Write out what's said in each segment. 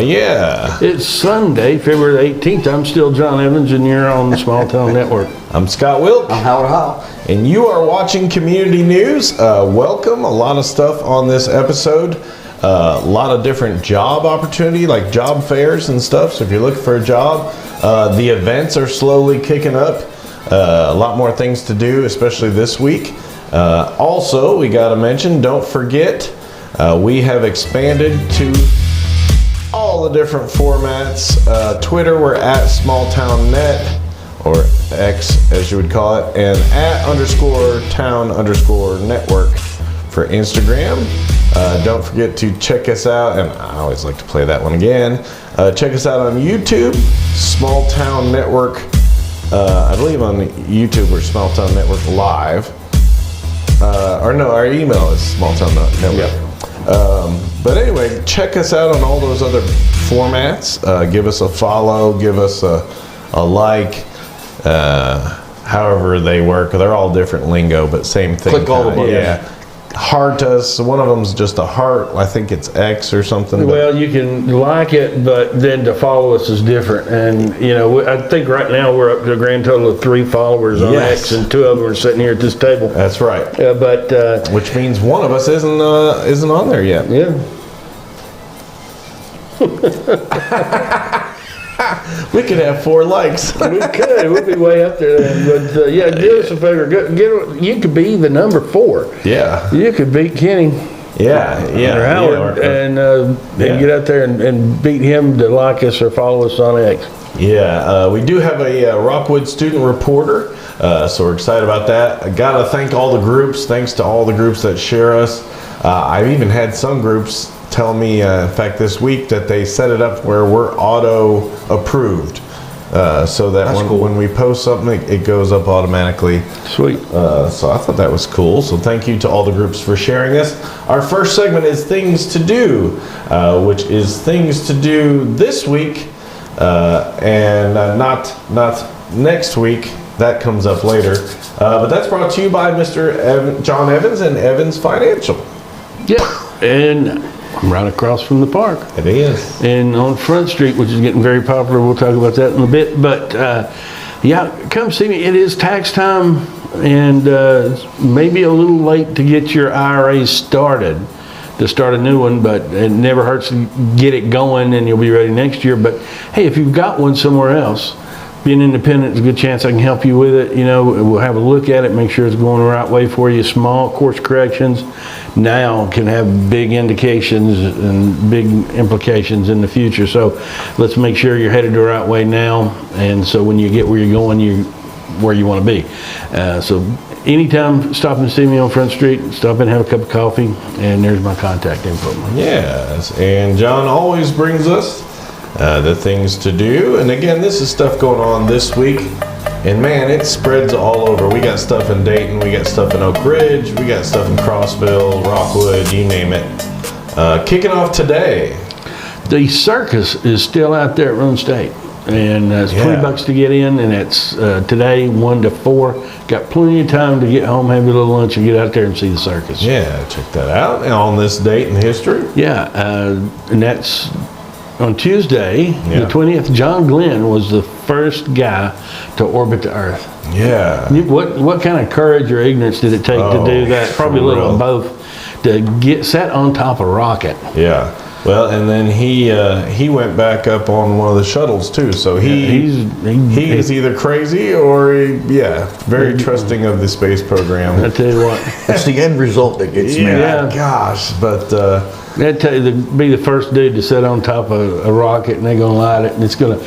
Yeah. It's Sunday, February 18th. I'm still John Evans, and you're on the Small Town Network. I'm Scott Wilk. I'm Howard Hall. And you are watching Community News. Welcome. A lot of stuff on this episode. A lot of different job opportunity, like job fairs and stuff. So if you're looking for a job, the events are slowly kicking up. A lot more things to do, especially this week. Also, we got to mention, don't forget, we have expanded to all the different formats. Twitter, we're at SmallTownNet, or X as you would call it, and at _town_network for Instagram. Don't forget to check us out, and I always like to play that one again. Check us out on YouTube, Small Town Network. I believe on YouTube we're Small Town Network Live. Our email is Small Town Network. Yep. But anyway, check us out on all those other formats. Give us a follow, give us a like, however they work. They're all different lingo, but same thing. Click all the buttons. Yeah. Heart us. One of them's just a heart. I think it's X or something. Well, you can like it, but then to follow us is different. And, you know, I think right now we're up to a grand total of 3 followers on X, and 2 of them are sitting here at this table. That's right. But which means one of us isn't on there yet. yeah. We could have 4 likes. We could. We'd be way up there then. But yeah, do us a favor. You could be the number 4. Yeah. You could beat Kenny. Yeah. Or Howard, and get out there and beat him to like us or follow us on X. Yeah, we do have a Rockwood student reporter, so we're excited about that. I gotta thank all the groups. Thanks to all the groups that share us. I've even had some groups tell me, in fact, this week that they set it up where we're auto approved, so that when we post something, it goes up automatically. Sweet. So I thought that was cool. So thank you to all the groups for sharing this. Our first segment is Things to Do, which is things to do this week, and not next week. That comes up later. But that's brought to you by Mr. John Evans and Evans Financial. Yeah, and I'm right across from the park. It is. And on Front Street, which is getting very popular. We'll talk about that in a bit. But yeah, come see me. It is tax time, and maybe a little late to get your IRA started, to start a new one, but it never hurts to get it going, and you'll be ready next year. But hey, if you've got one somewhere else, being independent is a good chance I can help you with it. You know, we'll have a look at it, make sure it's going the right way for you. Small course corrections now can have big indications and big implications in the future. So let's make sure you're headed the right way now. And so when you get where you're going, you're where you want to be. So anytime, stop and see me on Front Street. Stop and have a cup of coffee, and there's my contact info. Yes, and John always brings us the things to do. And again, this is stuff going on this week, and man, it spreads all over. We got stuff in Dayton, we got stuff in Oak Ridge, we got stuff in Crossville, Rockwood, you name it. Kicking off today, the circus is still out there at Rhone State, and it's $20 to get in, and it's today 1 to 4. Got plenty of time to get home, have a little lunch, and get out there and see the circus. Yeah, check that out. And on this date in history, and that's on Tuesday, the 20th. John Glenn was the first guy to orbit the Earth. Yeah. What kind of courage or ignorance did it take to do that? Probably a little of both. To get set on top of a rocket. Yeah. Well, and then he went back up on one of the shuttles too. So he is either crazy or very trusting of the space program. I tell you what, It's the end result that gets me. Yeah. Gosh, but I'd tell you to be the first dude to sit on top of a rocket, and they're gonna light it, and it's gonna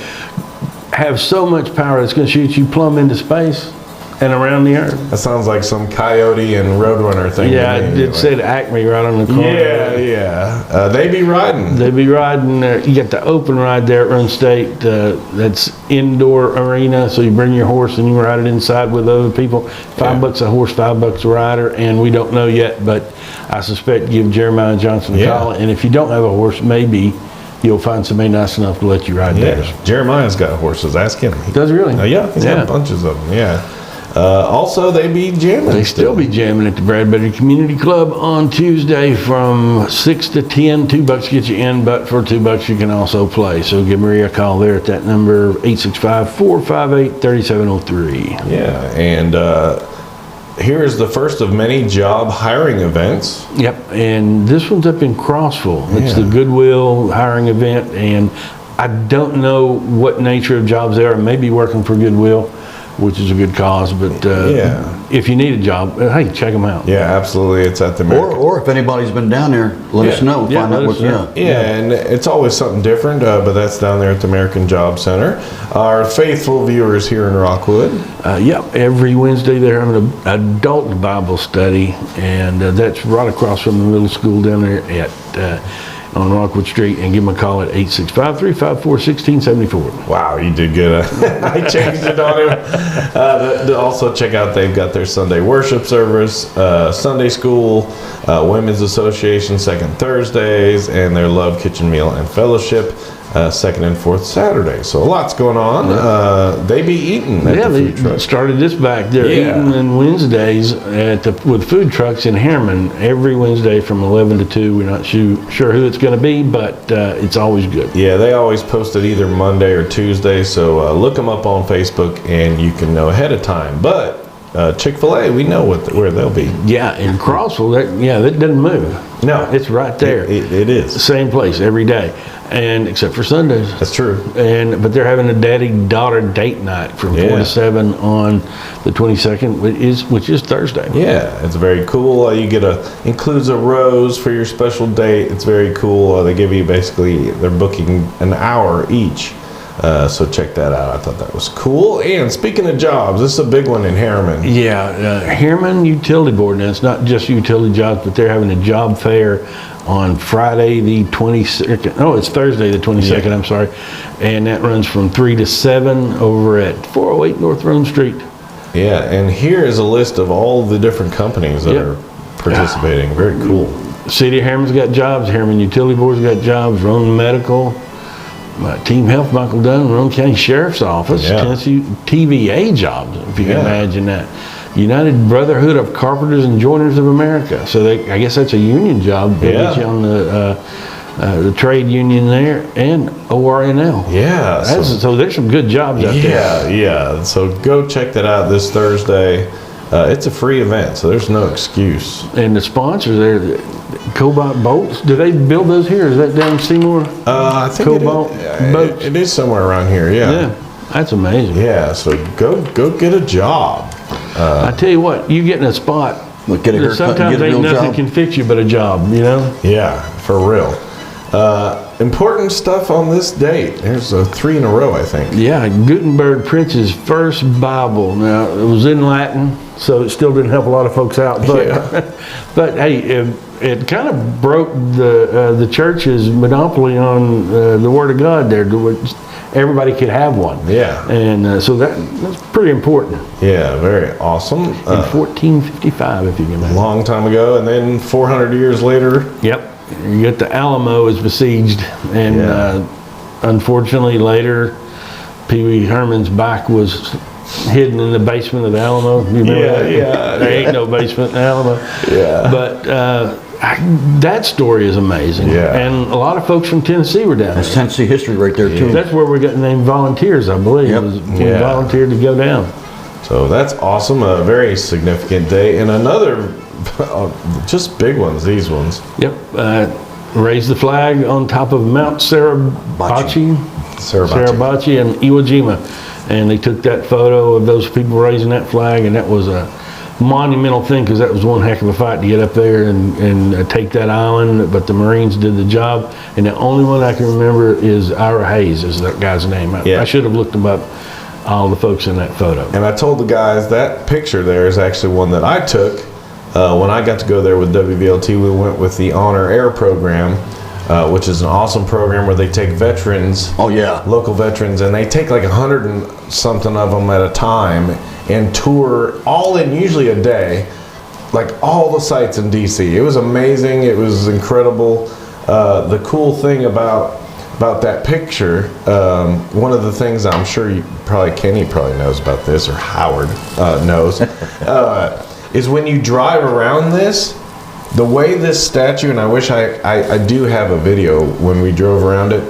have so much power it's gonna shoot you plumb into space and around the Earth. that sounds like some Coyote and Roadrunner thing. Yeah, to me, it said Acme right on the corner. Yeah. They be riding. They be riding. You got the open ride there at Rhone State. That's indoor arena, so you bring your horse and you ride it inside with other people. $5 a horse, $5 a rider, and we don't know yet, but I suspect give Jeremiah Johnson a call. And if you don't have a horse, maybe you'll find somebody nice enough to let you ride theirs. Jeremiah's got horses. Ask him. Does he really? He's got bunches of them. Yeah. Also, they be jamming. They still be jamming at the Bradbury Community Club on Tuesday from 6 to 10. $2 gets you in, but for $2 you can also play. So give Maria a call there at that number, 865-458-3703. Yeah, and here is the first of many job hiring events. Yep, and this one's up in Crossville. It's Yeah. the Goodwill hiring event, and I don't know what nature of jobs they are. Maybe working for Goodwill, which is a good cause, but if you need a job, hey, check them out. Yeah, absolutely. It's at the Or, American. or if anybody's been down there, let us Yeah. know. Yeah, Find let out us what, know. Yeah, and it's always something different, but that's down there at the American Job Center. Our faithful viewers here in Rockwood. Yep, every Wednesday they're having an adult Bible study, and that's right across from the middle school down there at on Rockwood Street. And give them a call at 865-354-1674. Wow, you did good. I changed it on him. Also check out, they've got their Sunday worship service, Sunday school, Women's Association, second Thursdays, and their Love Kitchen Meal and Fellowship, second and fourth Saturdays. So lots going on. They be eating at Yeah, the they food truck. started this back. They're Yeah. eating on Wednesdays with food trucks in Harriman every Wednesday from 11 to 2. We're not sure who it's going to be, but it's always good. Yeah, they always post it either Monday or Tuesday, so look them up on Facebook and you can know ahead of time. But Chick-fil-A, we know where they'll be. Yeah, in Crossville, that doesn't move. No. It's right there. It is. Same place every day, and except for Sundays. That's true. But they're having a daddy-daughter date night from 4 Yeah. to 7 on the 22nd, which is Thursday. Yeah, it's very cool. You get includes a rose for your special date. It's very cool. They give you they're booking an hour each. So check that out. I thought that was cool. And speaking of jobs, this is a big one in Harriman. Yeah, Harriman Utility Board. Now, it's not just utility jobs, but they're having a job fair on Friday the 22nd. Oh, it's Thursday the 22nd, Yeah. I'm sorry. And that runs from 3 to 7 over at 408 North Rome Street. Yeah, and here is a list of all the different companies that Yep. are participating. Very cool. City of Harriman's got jobs. Harriman Utility Board's got jobs. Rome Medical. Team Health, Michael Dunn, Rome County Sheriff's Office, Yeah. Tennessee TVA jobs, if you can Yeah. imagine that. United Brotherhood of Carpenters and Joiners of America. So I guess that's a union job. They Yeah. get you on the trade union there, and ORNL. Yeah. So there's some good jobs out there. Yeah. So go check that out this Thursday. It's a free event, so there's no excuse. And the sponsors there, Cobalt Bolts, do they build those here? Is that down in Seymour? I think Cobalt boats. it is somewhere around here. Yeah, that's amazing. Yeah, so go get a job. I tell you what, you get in a spot, Look, get a haircut and sometimes get a ain't real nothing job. can fix you but a job, you know? Yeah, for real. Important stuff on this date. There's 3 in a row, I think. Yeah, Gutenberg Prince's first Bible. Now, it was in Latin, so it still didn't help a lot of folks out. But, Yeah. but hey, it kind of broke the church's monopoly on the Word of God there. To which everybody could have one. Yeah. And so that's pretty important. Yeah, very awesome. In 1455, if you can imagine. Long time ago, and then 400 years later. Yep. You get the Alamo is besieged, and Yeah. unfortunately later, Pee Wee Herman's bike was hidden in the basement of the Alamo. You remember that? Yeah. There ain't no basement in the Alamo. Yeah. But that story is amazing. Yeah. And a lot of folks from Tennessee were down That's there. Tennessee history right there, too. That's where we got the name Volunteers, I believe. Yep. We Yeah. volunteered to go down. So that's awesome. A very significant day. And another, just big ones, these ones. Yep. Raised the flag on top of Mount Suribachi. Suribachi and Iwo Jima, and they took that photo of those people raising that flag, and that was a monumental thing because that was one heck of a fight to get up there and take that island. But the Marines did the job, and the only one I can remember is Ira Hayes, is that guy's name. Yeah. I should have looked him up. All the folks in that photo. And I told the guys that picture there is actually one that I took when I got to go there with WVLT. We went with the Honor Air program, which is an awesome program where they take veterans, Oh, yeah. local veterans, and they take like 100 and something of them at a time and tour all in usually a day, like all the sites in DC. It was amazing. It was incredible. The cool thing about about that picture, one of the things I'm sure Kenny probably knows about this, or Howard knows, is when you drive around this, the way this statue, and I wish I do have a video when we drove around it,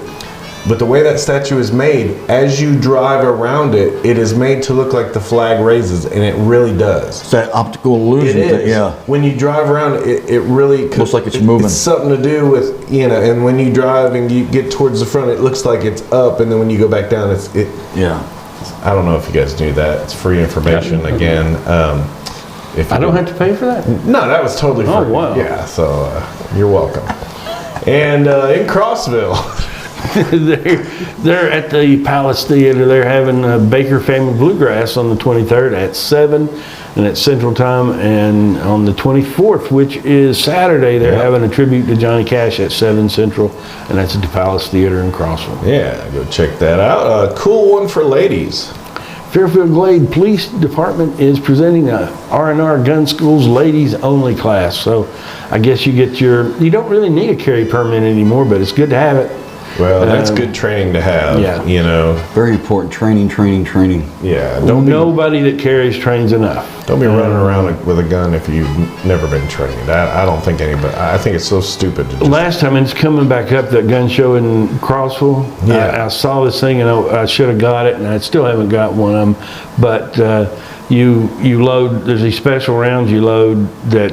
but the way that statue is made, as you drive around it, it is made to look like the flag raises, and it really does. It's that optical illusion. It is. Yeah. When you drive around, it really Looks like it's moving. It's something to do with, and when you drive and you get towards the front, it looks like it's up, and then when you go back down, Yeah. I don't know if you guys knew that. It's free information again. If I don't have to pay for that? No, that was totally free. Oh, wow. Yeah, so you're welcome. And in Crossville. They're at the Palace Theater. They're having Baker Family Bluegrass on the 23rd at 7 and at Central Time. And on the 24th, which is Saturday, they're having a tribute to Johnny Cash at 7 Central. And that's at the Palace Theater in Crossville. Yeah, go check that out. A cool one for ladies. Fairfield Glade Police Department is presenting a R&R Gun School's ladies only class. So I guess you don't really need a carry permit anymore, but it's good to have it. Well, that's good training to have. Yeah. Very important. Training. Yeah. Nobody that carries trains enough. Don't be running around with a gun if you've never been trained. I don't think anybody. I think it's so stupid to just. Last time, and it's coming back up, that gun show in Crossville. Yeah. I saw this thing and I should have got it, and I still haven't got one of them. But you load. There's these special rounds you load that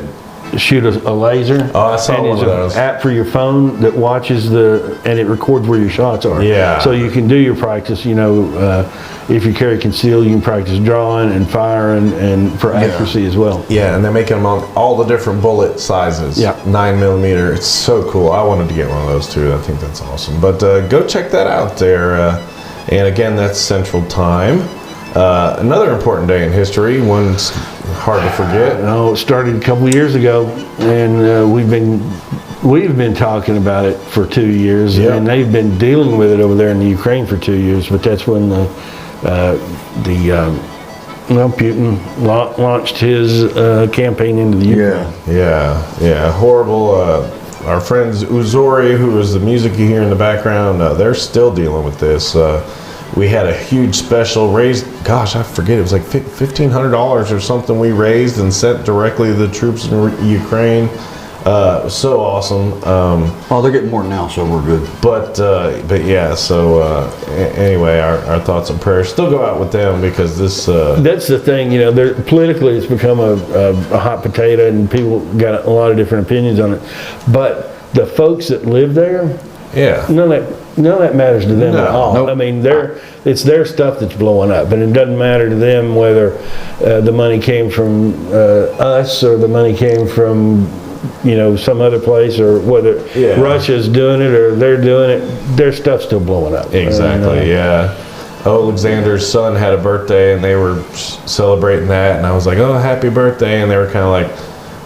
shoot a laser. Oh, I saw and one of those. There's an app for your phone that watches and it records where your shots are. Yeah. So you can do your practice. If you carry concealed, you can practice drawing and firing and for accuracy as well. Yeah, and they're making them on all the different bullet sizes. Yeah. 9mm. It's so cool. I wanted to get one of those too. I think that's awesome. But go check that out there. And again, that's Central Time. Another important day in history. One's hard to forget. It started a couple of years ago, and we've been talking about it for 2 years, Yep. and they've been dealing with it over there in the Ukraine for 2 years. But that's when Putin launched his campaign into the Ukraine. Yeah. Horrible. Our friends Uzori, who is the music you hear in the background, they're still dealing with this. We had a huge special raised, gosh, I forget, it was like $1,500 or something we raised and sent directly to the troops in Ukraine. So awesome. They're getting more now, so we're good. But yeah, so anyway, our thoughts and prayers still go out with them because this... That's the thing, politically it's become a hot potato and people got a lot of different opinions on it. But the folks that live there, yeah. None of that matters to them at all. Nope. I mean, it's their stuff that's blowing up, and it doesn't matter to them whether the money came from us or the money came from some other place, or whether Russia's doing it or they're doing it. Their stuff's still blowing up. Exactly. Yeah. Alexander's son had a birthday, and they were celebrating that, and I was like, "Oh, happy birthday!" And they were kind of like,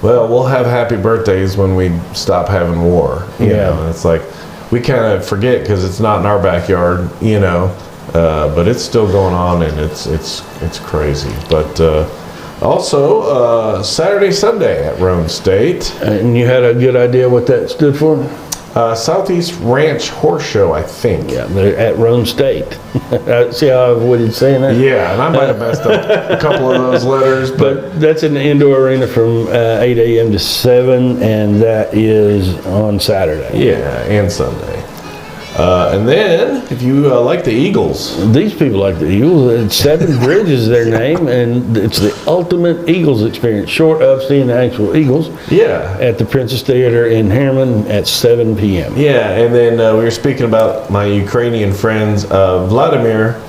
"Well, we'll have happy birthdays when we stop having war." You know? And it's like, we kind of forget because it's not in our backyard, but it's still going on, and it's crazy. But also Saturday, Sunday at Roan State. And you had a good idea what that stood for? Southeast Ranch Horse Show, I think. Yeah, they're at Roan State. See how I avoided saying that? Yeah, and I might have messed up a couple of those letters, but that's in the indoor arena from 8 a.m. to 7, and that is on Saturday. Yeah, and Sunday. And then, if you like the Eagles. These people like the Eagles. Seven Bridge is their name, and it's the ultimate Eagles experience, short of seeing the actual Eagles. Yeah. At the Princess Theater in Harriman at 7 p.m. Yeah, and then we were speaking about my Ukrainian friends, Vladimir.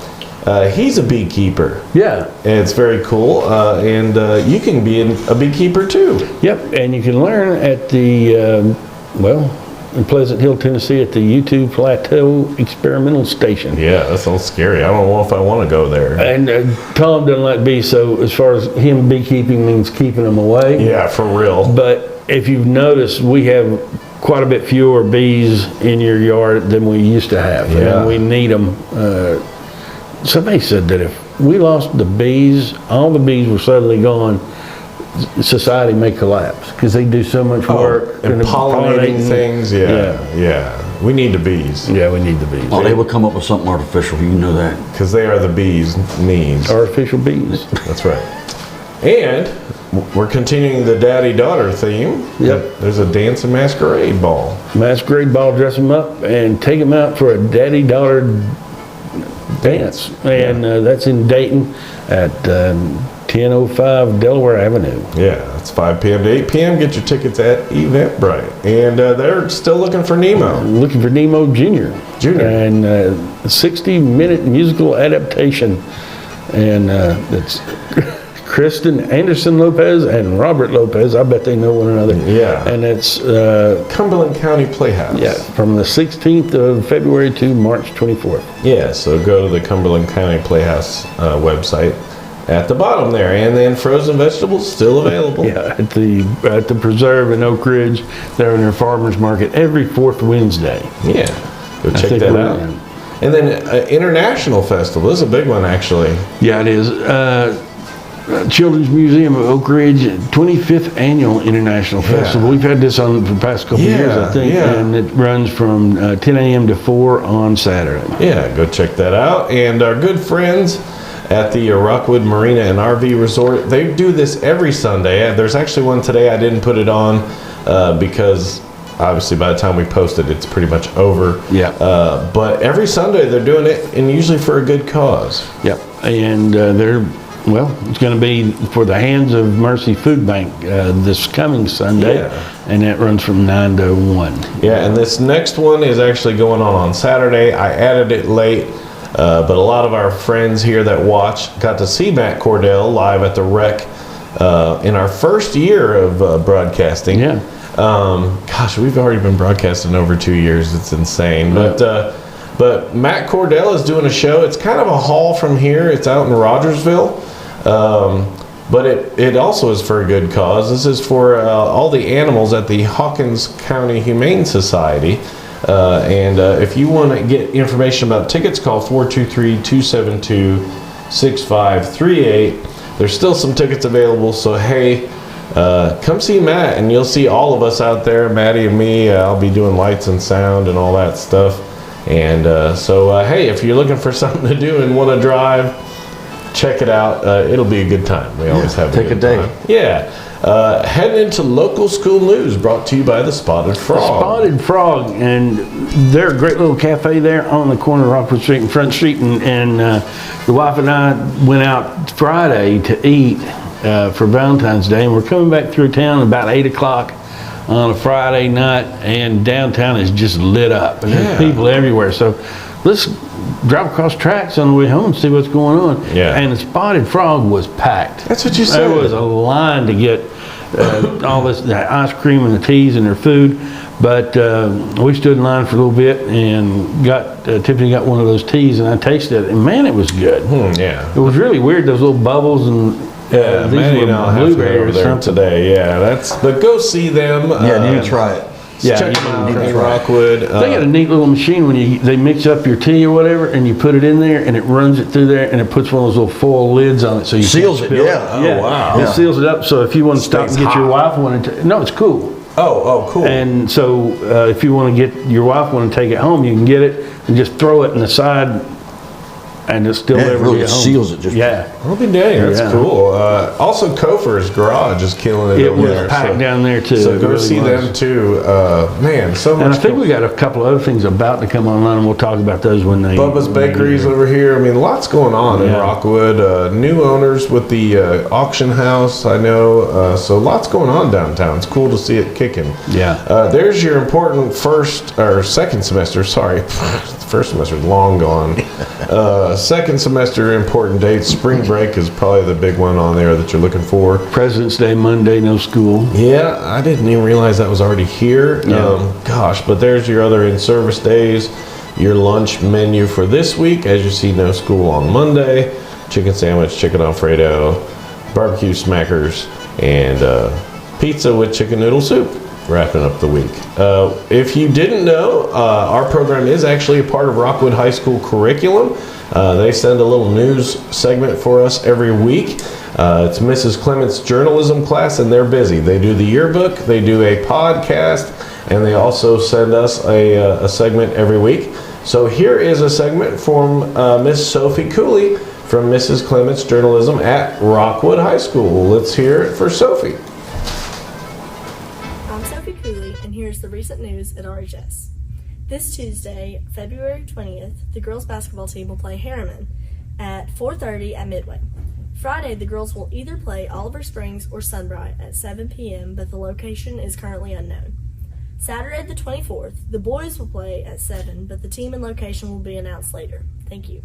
He's a beekeeper. Yeah. And it's very cool. And you can be a beekeeper too. Yep, and you can learn at the, in Pleasant Hill, Tennessee, at the YouTube Plateau Experimental Station. Yeah, that sounds scary. I don't know if I want to go there. And Tom doesn't like bees, so as far as him, beekeeping means keeping them away. Yeah, for real. But if you've noticed, we have quite a bit fewer bees in your yard than we used to have. Yeah. And we need them. Somebody said that if we lost the bees, all the bees were suddenly gone, society may collapse because they do so much work and pollinating things. Yeah. We need the bees Yeah, we need the bees. Oh, they would come up with something artificial. You know that. because they are the bees' knees. Artificial bees. That's right. And we're continuing the daddy-daughter theme. Yep. There's a dance and masquerade ball. Masquerade ball, dress them up and take them out for a daddy-daughter dance. And that's in Dayton at 1005 Delaware Avenue. Yeah, it's 5 p.m. to 8 p.m. Get your tickets at Eventbrite. And they're still looking for Nemo. Looking for Nemo Jr. Jr. And a 60-minute musical adaptation. And it's Kristen Anderson Lopez and Robert Lopez. I bet they know one another. Yeah. And it's Cumberland County Playhouse. from the 16th of February to March 24th. Yeah, so go to the Cumberland County Playhouse website at the bottom there. And then frozen vegetables still available. Yeah, at the Preserve in Oak Ridge. They're in their farmers market every fourth Wednesday. Yeah, go check think that we're out. in. And then International Festival. This is a big one, actually. Yeah, it is. Children's Museum of Oak Ridge, 25th Annual International Festival. We've had this on for the past couple of years, I think, and it runs from 10 a.m. to 4 on Saturday. Yeah, go check that out. And our good friends at the Rockwood Marina and RV Resort, they do this every Sunday. There's actually one today. I didn't put it on because obviously by the time we post it, it's pretty much over. Yeah. But every Sunday they're doing it, and usually for a good cause. Yep. And it's going to be for the Hands of Mercy Food Bank this coming Sunday. Yeah. And that runs from 9 to 1. Yeah, and this next one is actually going on Saturday. I added it late, but a lot of our friends here that watch got to see Matt Cordell live at the Rec in our first year of broadcasting. Yeah. Gosh, we've already been broadcasting over 2 years. It's insane. But Matt Cordell is doing a show. It's kind of a haul from here. It's out in Rogersville. But it also is for a good cause. This is for all the animals at the Hawkins County Humane Society. If you want to get information about tickets, call 423-272-6538. There's still some tickets available, so hey, come see Matt, and you'll see all of us out there, Maddie and me. I'll be doing lights and sound and all that stuff. And hey, if you're looking for something to do and want to drive, check it out. It'll be a good time. We always have take a day. time. Yeah. Heading into local school news, brought to you by the Spotted Frog. Spotted Frog, and they're a great little cafe there on the corner of Rockwood Street and Front Street. And the wife and I went out Friday to eat for Valentine's Day, and we're coming back through town about 8 o'clock on a Friday night, and downtown is just lit up, and there's people everywhere. So let's drive across tracks on the way home and see what's going on. Yeah. And the Spotted Frog was packed. That's what you said. There was a line to get all this the ice cream and the teas and their food, but we stood in line for a little bit and got Tiffany got one of those teas, and I tasted it, and man, it was good. Yeah. It was really weird, those little bubbles, and Yeah, these Maddie were and I'll have to go blueberry over or there something. today. Yeah, but go see them. Yeah, you need to try it. Yeah, check you them out need to in try it. Rockwood. They got a neat little machine when they mix up your tea or whatever, and you put it in there, and it runs it through there, and it puts one of those little foil lids on it, so you Seals can't it, spill yeah. Oh, wow. It Yeah. seals it up, so if you want to stop and Stays get your hot. wife one, no, it's cool. Oh, cool. And so if you want to get your wife want to take it home, you can get it and just throw it in the side, and it's still Yeah, there it when you really get home. seals it just- Yeah. I'll be dang. That's Yeah. cool. Also, Kofer's Garage is killing it It over was there. packed down there too. So It go really see was. them too. Man, so much. And I think cool- we got a couple of other things about to come online, and we'll talk about those when they. Bubba's Bakeries over here. I mean, lots going on in Yeah. Rockwood. New owners with the auction house, I know. So lots going on downtown. It's cool to see it kicking. Yeah. There's your important second semester. Sorry, first semester is long gone. Second semester important dates. Spring break is probably the big one on there that you're looking for. President's Day Monday, no school. Yeah, I didn't even realize that was already here. Yeah. Gosh, but there's your other in-service days, your lunch menu for this week. As you see, no school on Monday. Chicken sandwich, chicken Alfredo, barbecue smackers, and pizza with chicken noodle soup. Wrapping up the week. If you didn't know, our program is actually a part of Rockwood High School curriculum. They send a little news segment for us every week. It's Mrs. Clement's journalism class, and they're busy. They do the yearbook, they do a podcast, and they also send us a segment every week. So here is a segment from Miss Sophie Cooley from Mrs. Clements Journalism at Rockwood High School. Let's hear it for Sophie. I'm Sophie Cooley, and here's the recent news at RHS. This Tuesday, February 20th, the girls basketball team will play Harriman at 4:30 at Midway. Friday, the girls will either play Oliver Springs or Sunbright at 7 p.m., but the location is currently unknown. Saturday the 24th, the boys will play at 7, but the team and location will be announced later. Thank you.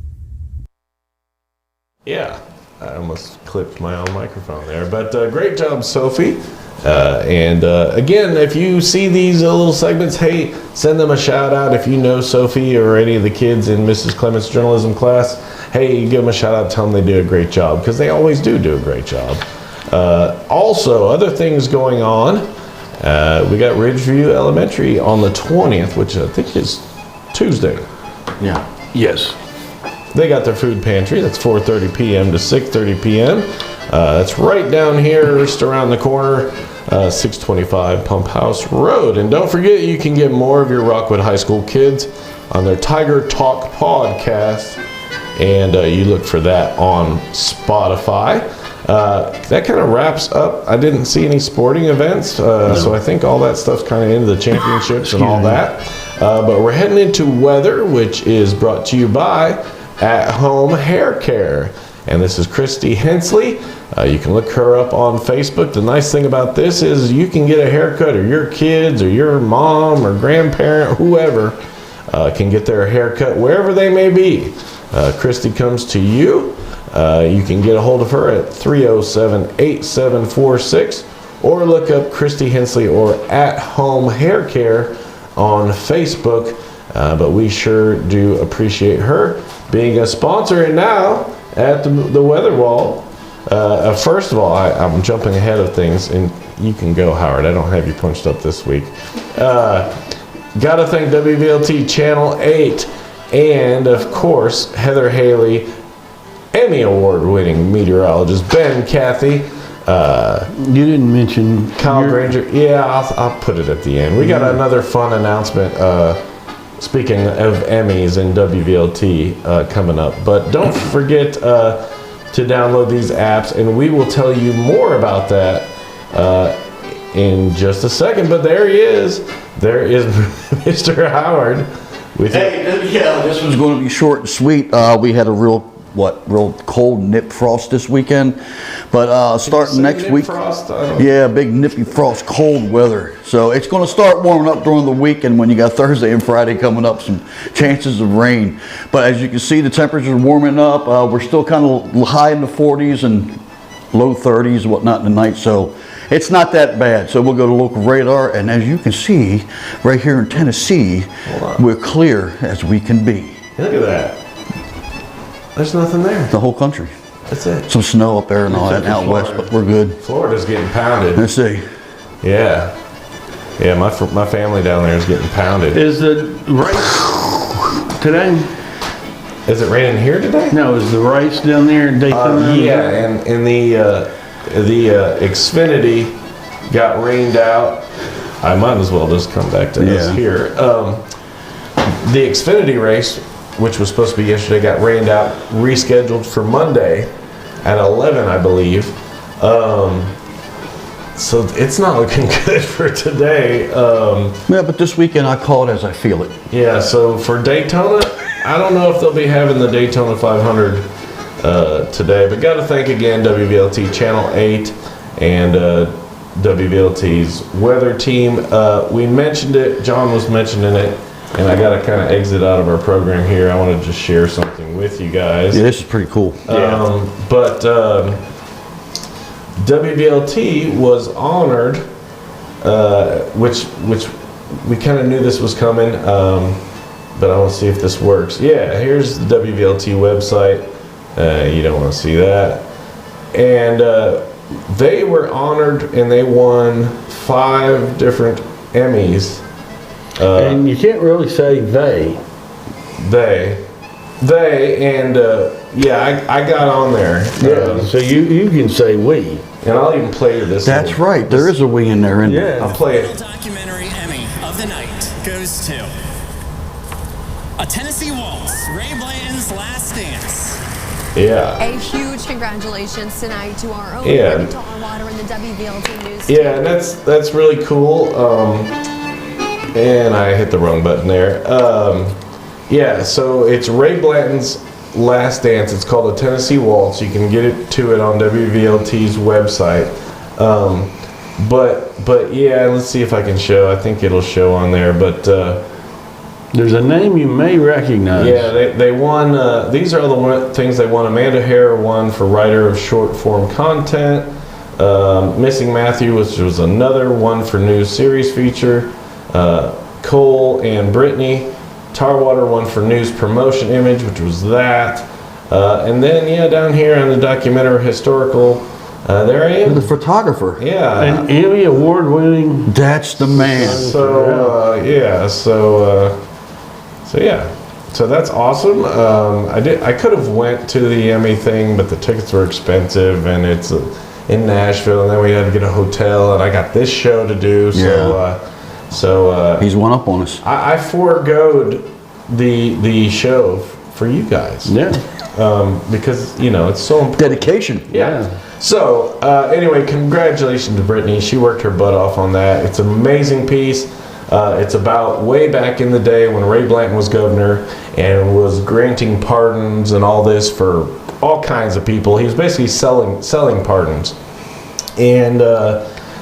Yeah, I almost clipped my own microphone there, but great job, Sophie. Again, if you see these little segments, hey, send them a shout out. If you know Sophie or any of the kids in Mrs. Clements' journalism class, hey, give them a shout out, tell them they do a great job, because they always do a great job. Also, other things going on. We got Ridgeview Elementary on the 20th, which I think is Tuesday. Yeah. Yes. They got their food pantry. That's 4:30 p.m. to 6:30 p.m. That's right down here, just around the corner, 625 Pump House Road. And don't forget, you can get more of your Rockwood High School kids on their Tiger Talk podcast, and you look for that on Spotify. That kind of wraps up. I didn't see any sporting events, so I think all that stuff's kind of into the championships and all that. But we're heading into weather, which is brought to you by At Home Hair Care. And this is Christy Hensley. You can look her up on Facebook. The nice thing about this is you can get a haircut, or your kids or your mom or grandparent, whoever, can get their haircut wherever they may be. Christy comes to you. You can get a hold of her at 307-8746, or look up Christy Hensley or At Home Hair Care on Facebook. But we sure do appreciate her being a sponsor. And now at the Weather Wall, first of all, I'm jumping ahead of things, and you can go, Howard. I don't have you punched up this week. Gotta thank WVLT Channel 8 and, of course, Heather Haley, Emmy Award-winning meteorologist Ben Cathy. You didn't mention Kyle Granger. Yeah, I'll put it at the end. We got another fun announcement. Speaking of Emmys and WVLT coming up. But don't forget to download these apps, and we will tell you more about that in just a second. But there he is. There is Mr. Howard. This was going to be short and sweet. We had a real cold nip frost this weekend, but starting next week, big nippy frost, cold weather. So it's going to start warming up during the weekend when you got Thursday and Friday coming up, some chances of rain. But as you can see, the temperatures are warming up. We're still kind of high in the 40s and low 30s and whatnot in the night, so it's not that bad. So we'll go to local radar, and as you can see, right here in Tennessee, we're clear as we can be. Look at that. There's nothing there. The whole country. That's it. Some snow up there and all that out west, but we're good. Florida's getting pounded. Let's see. Yeah. Yeah, my family down there is getting pounded. Is the race today? Is it raining here today? No, is the race down there in Daytona? Yeah, and the Xfinity got rained out. I might as well just come back to us here. The Xfinity race, which was supposed to be yesterday, got rained out, rescheduled for Monday at 11, I believe. So it's not looking good for today. Yeah, but this weekend I call it as I feel it. Yeah, so for Daytona, I don't know if they'll be having the Daytona 500 today, but got to thank again WVLT Channel 8 and WVLT's weather team. We mentioned it, John was mentioning it, and I got to kind of exit out of our program here. I want to just share something with you guys. Yeah, this is pretty cool. WVLT was honored, which we kind of knew this was coming, but I want to see if this works. Yeah, here's the WVLT website. You don't want to see that. And they were honored, and they won 5 different Emmys. And you can't really say they. And I got on there. So you can say we. And I'll even play you this. That's right. There is a we in there, isn't there? Yeah. I'll play it. Documentary Emmy of goes to A Tennessee Waltz, Ray Blanton's Last Dance. Yeah. A huge congratulations tonight to our own Yeah. Brittany Talwater and the WVLT News Yeah, and that's really cool. And I hit the wrong button there. Yeah, so it's Ray Blanton's Last Dance. It's called A Tennessee Waltz. You can get to it on WVLT's website. But yeah, let's see if I can show. I think it'll show on there. But There's a name you may recognize. yeah, they won. These are all the things they won. Amanda Hare won for writer of short form content. Missing Matthew, which was another one for news series feature. Cole and Brittany Tarwater won for news promotion image, which was that. And then yeah, down here on the documentary historical, there I am. The photographer. Yeah. An Emmy award-winning. That's the man. So yeah, so yeah, so that's awesome. I could have went to the Emmy thing, but the tickets were expensive, and it's in Nashville, and then we had to get a hotel, and I got this show to do. So He's one up on us. I foregoed the show for you guys. Yeah. Because it's so important. Dedication. Yeah. So, anyway, congratulations to Brittany. She worked her butt off on that. It's an amazing piece. It's about way back in the day when Ray Blanton was governor and was granting pardons and all this for all kinds of people. He was basically selling pardons. And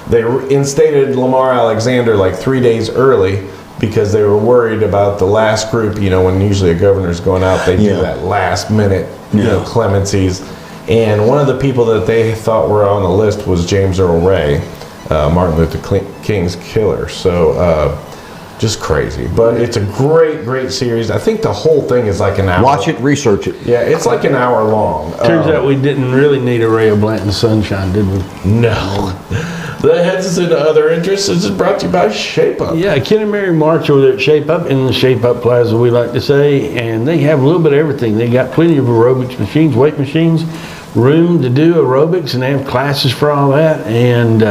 they instated Lamar Alexander like 3 days early because they were worried about the last group. When usually a governor's going out, they do that last minute clemencies. And one of the people that they thought were on the list was James Earl Ray, Martin Luther King's killer. So just crazy. But it's a great series. I think the whole thing is like an hour. Watch it, research it. Yeah, it's like an hour long. Turns out we didn't really need a ray of Blanton sunshine, did we? No. That heads us into other interests. This is brought to you by Shape Up. Yeah, Ken and Mary March over there at Shape Up, in the Shape Up Plaza, we like to say, and they have a little bit of everything. They got plenty of aerobics machines, weight machines, room to do aerobics, and they have classes for all that, and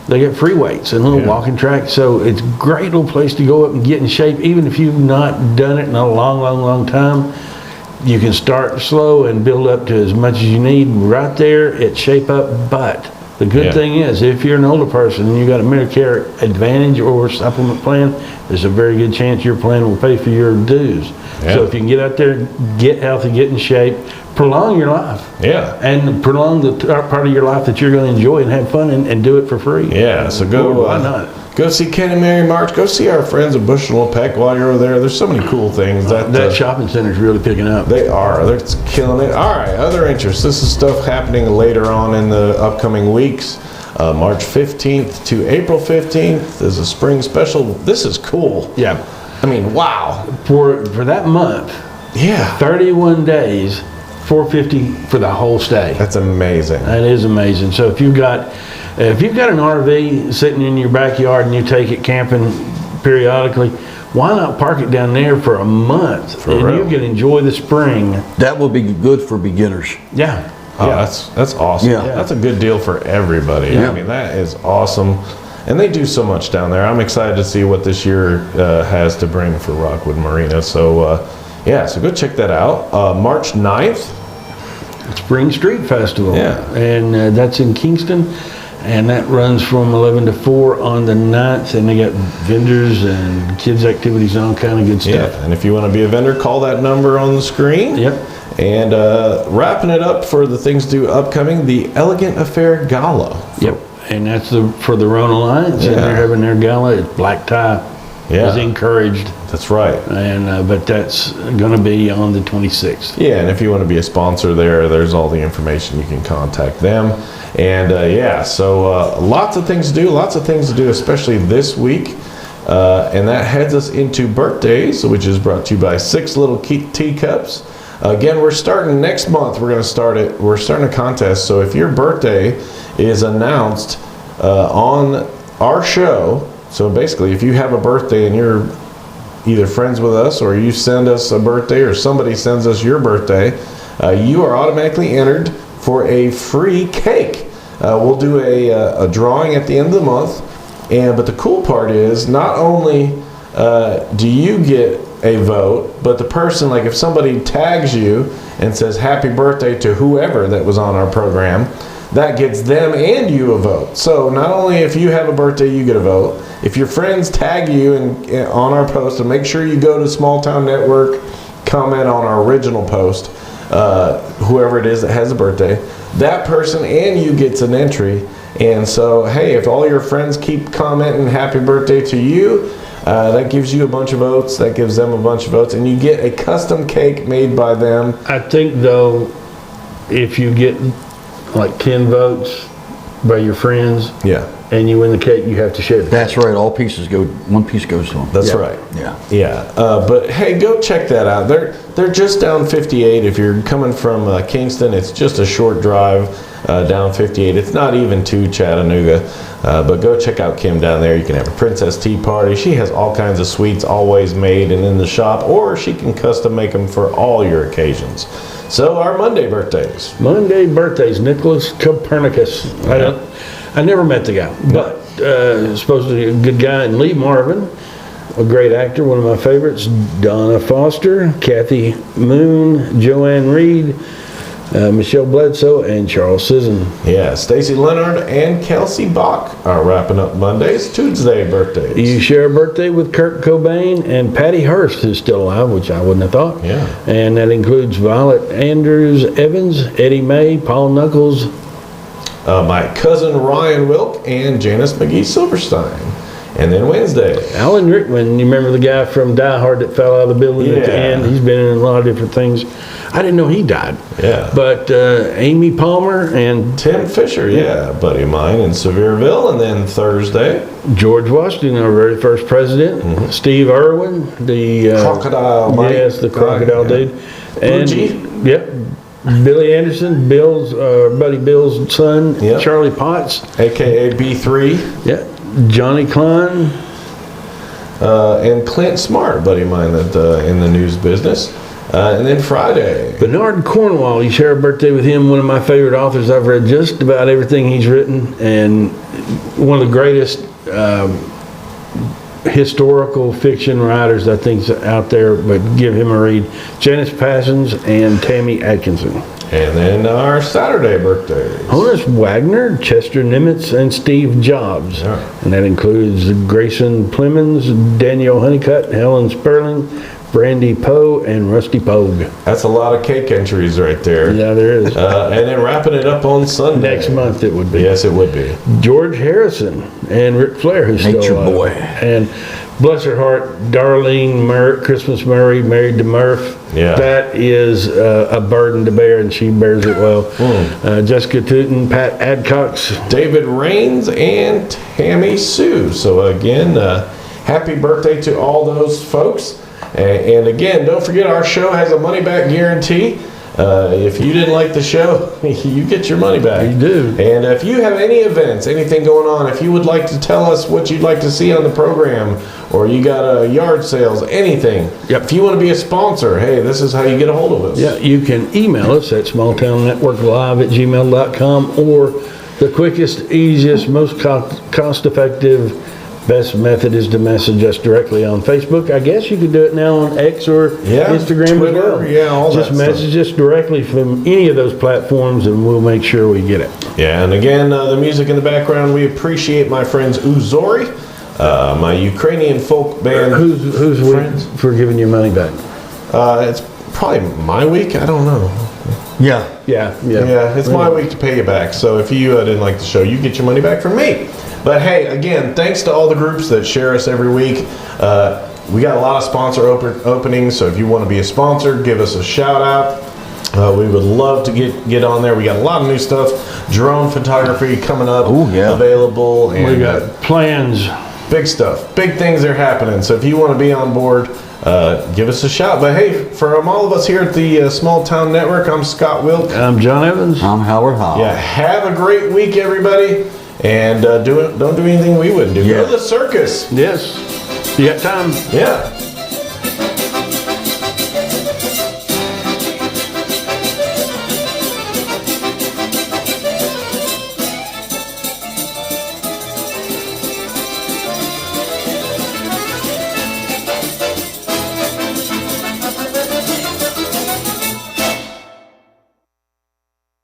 they got free weights and little walking tracks. So it's a great little place to go up and get in shape, even if you've not done it in a long time. You can start slow and build up to as much as you need right there at Shape Up. But the good thing is, if you're an older person and you got a Medicare Advantage or supplement plan, there's a very good chance your plan will pay for your dues. So if you can get out there, get healthy, get in shape, prolong your life. Yeah. And prolong the part of your life that you're going to enjoy and have fun and do it for free. Yeah, so go. Why not? Go see Ken and Mary March. Go see our friends at Bush and Lepec while you're over there. There's so many cool things. That shopping center's really picking up. They are. They're killing it. All right, other interests. This is stuff happening later on in the upcoming weeks. March 15th to April 15th is a spring special. This is cool. Yeah. I mean, wow. For that month, Yeah. 31 days, $450 for the whole stay. That's amazing. That is amazing. So if you've got an RV sitting in your backyard and you take it camping periodically, why not park it down there for a month and real. you can enjoy the spring? That will be good for beginners. Yeah. Oh, that's awesome. Yeah. That's a good deal for everybody. Yeah. I mean, that is awesome. And they do so much down there. I'm excited to see what this year has to bring for Rockwood Marina. So, so go check that out. March 9th. Spring Street Festival. Yeah. And that's in Kingston. And that runs from 11 to 4 on the 9th. And they got vendors and kids' activities and all kind of good stuff. Yeah, and if you want to be a vendor, call that number on the screen. Yep. And wrapping it up for the things due upcoming, the Elegant Affair Gala. Yep. And that's for the Rhone Alliance. Yeah. And they're having their gala. It's black tie. Yeah. Is encouraged. That's right. And but that's going to be on the 26th. Yeah, and if you want to be a sponsor there's all the information. You can contact them. And so lots of things to do, especially this week. And that heads us into birthdays, which is brought to you by Six Little Teacups. Again, we're starting next month. We're starting a contest. So if your birthday is announced on our show, so basically if you have a birthday and you're either friends with us or you send us a birthday or somebody sends us your birthday, you are automatically entered for a free cake. We'll do a drawing at the end of the month. But the cool part is not only do you get a vote? But the person, like if somebody tags you and says happy birthday to whoever that was on our program, that gets them and you a vote. So not only if you have a birthday, you get a vote. If your friends tag you on our post, and make sure you go to Small Town Network, comment on our original post, whoever it is that has a birthday, that person and you gets an entry. And so, hey, if all your friends keep commenting happy birthday to you, that gives you a bunch of votes, that gives them a bunch of votes, and you get a custom cake made by them. I think, though, if you get like 10 votes by your friends, Yeah, and you win the cake, you have to share the cake. That's right. All pieces go. One piece goes to them. that's right. Yeah. Yeah, but hey, go check that out. They're just down 58. If you're coming from Kingston, it's just a short drive down 58. It's not even to Chattanooga, but go check out Kim down there. You can have a princess tea party. She has all kinds of sweets always made and in the shop, or she can custom make them for all your occasions. So our Monday birthdays. Monday birthdays, Nicholas Copernicus. I never met the guy, but supposedly a good guy. And Lee Marvin, a great actor, one of my favorites. Donna Foster, Kathy Moon, Joanne Reed, Michelle Bledsoe, and Charles Sisson. Yeah, Stacy Leonard and Kelsey Bach are wrapping up Mondays. Tuesday birthdays. You share a birthday with Kurt Cobain and Patty Hearst, who's still alive, which I wouldn't have thought. Yeah. And that includes Violet Andrews Evans, Eddie May, Paul Knuckles. My cousin Ryan Wilk and Janice McGee Silverstein. And then Wednesday. Alan Rickman, you remember the guy from Die Hard that fell out of the building at the Yeah. end? He's been in a lot of different things. I didn't know he died. Yeah. But Amy Palmer and Tim Fisher, yeah, buddy of mine in Sevierville. And then Thursday, George Washington, our very first president. Steve Irwin, the Crocodile Mike. yes, the crocodile Yeah. dude. And Fuji. yep, Billy Anderson, Bill's buddy Bill's son, Yep. Charlie Potts. a.k.a. B3. Yeah, Johnny Klein. And Clint Smart, buddy of mine that in the news business. And then Friday. Bernard Cornwall, you share a birthday with him, one of my favorite authors. I've read just about everything he's written, and one of the greatest historical fiction writers I think's out there, but give him a read. Janice Passons and Tammy Atkinson. And then our Saturday birthdays. Honus Wagner, Chester Nimitz, and Steve Jobs. Yeah. And that includes Grayson Plemons, Daniel Honeycutt, Helen Sperling, Brandy Poe, and Rusty Pogue. That's a lot of cake entries right there. Yeah, there is. And then wrapping it up on Sunday. Next month it would be. Yes, it would be. George Harrison and Ric Flair, who's Nature still alive. boy. And bless her heart, Darlene Christmas Murray, married to Murph. Yeah. That is a burden to bear, and she bears it well. Jessica Tootin, Pat Adcox. David Rains and Tammy Sue. So again, happy birthday to all those folks. And again, don't forget our show has a money back guarantee. If you didn't like the show, you get your money back. You do. And if you have any events, anything going on, if you would like to tell us what you'd like to see on the program, or you got yard sales, anything. Yep. If you want to be a sponsor, hey, this is how you get a hold of us. Yeah, you can email us at smalltownnetworklive@gmail.com, or the quickest, easiest, most cost-effective, best method is to message us directly on Facebook. I guess you could do it now on X or Yeah, Instagram Twitter, as well. yeah, all Just that message us directly from any of those platforms, and we'll make sure we get it. Yeah, and again, the music in the background, we appreciate my friends Uzori, my Ukrainian folk band. Who's friends? for giving your money back? It's probably my week. I don't know. Yeah. Yeah. Yeah, it's my week to pay you back. So if you didn't like the show, you get your money back from me. But hey, again, thanks to all the groups that share us every week. We got a lot of sponsor openings, so if you want to be a sponsor, give us a shout out. We would love to get on there. We got a lot of new stuff. Drone photography coming up. Ooh, yeah. Available. And We got plans. big stuff. Big things are happening. So if you want to be on board, give us a shout. But hey, from all of us here at the Small Town Network, I'm Scott Wilk. I'm John Evans. I'm Howard Howe. Yeah, have a great week, everybody. And don't do anything we wouldn't do. Yeah. Go to the circus. Yes. You got time? Yeah.